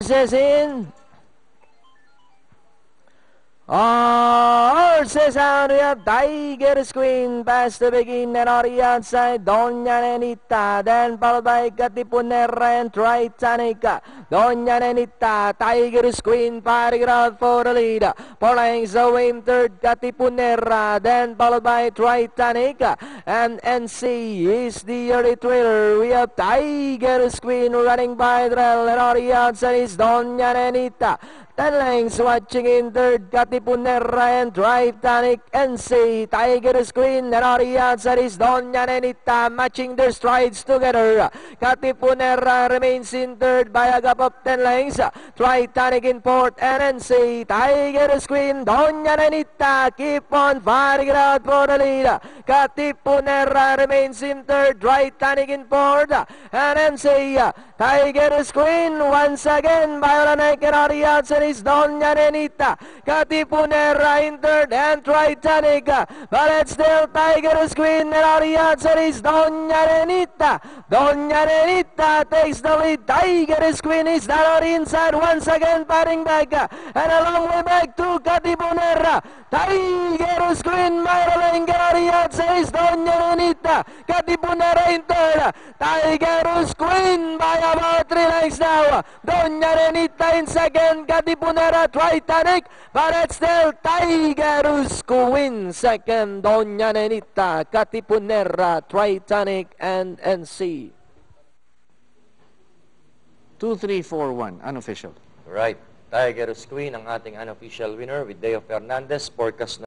horses in. Horses out, we have Tiger's Queen past the beginning on the outside, Doña Nenita, then followed by Katipunera and Tritanica. Doña Nenita, Tiger's Queen fighting it out for the lead. 4 lengths away in third, Katipunera, then followed by Tritanica, and NC is the early trailer. We have Tiger's Queen running by the rail, and on the outside is Doña Nenita. 10 lengths watching in third, Katipunera and Titanic NC. Tiger's Queen and on the outside is Doña Nenita matching their strides together. Katipunera remains in third by a gap of 10 lengths. Titanic in fourth and NC. Tiger's Queen, Doña Nenita keep on fighting it out for the lead. Katipunera remains in third, Titanic in fourth and NC. Tiger's Queen once again by Olanek and on the outside is Doña Nenita. Katipunera in third and Titanic. But it's still Tiger's Queen and on the outside is Doña Nenita. Doña Nenita takes the lead. Tiger's Queen is down on the inside once again fighting back. And a long way back to Katipunera. Tiger's Queen Marilyn and on the outside is Doña Nenita. Katipunera in third. Tiger's Queen by about 3 lengths now. Doña Nenita in second. Katipunera, Titanic, but it's still Tiger's Queen second. Doña Nenita, Katipunera, Titanic, and NC. 2-3-4-1, unofficial. Right. Tiger's Queen ang ating unofficial winner with Deo Fernandez. Forecast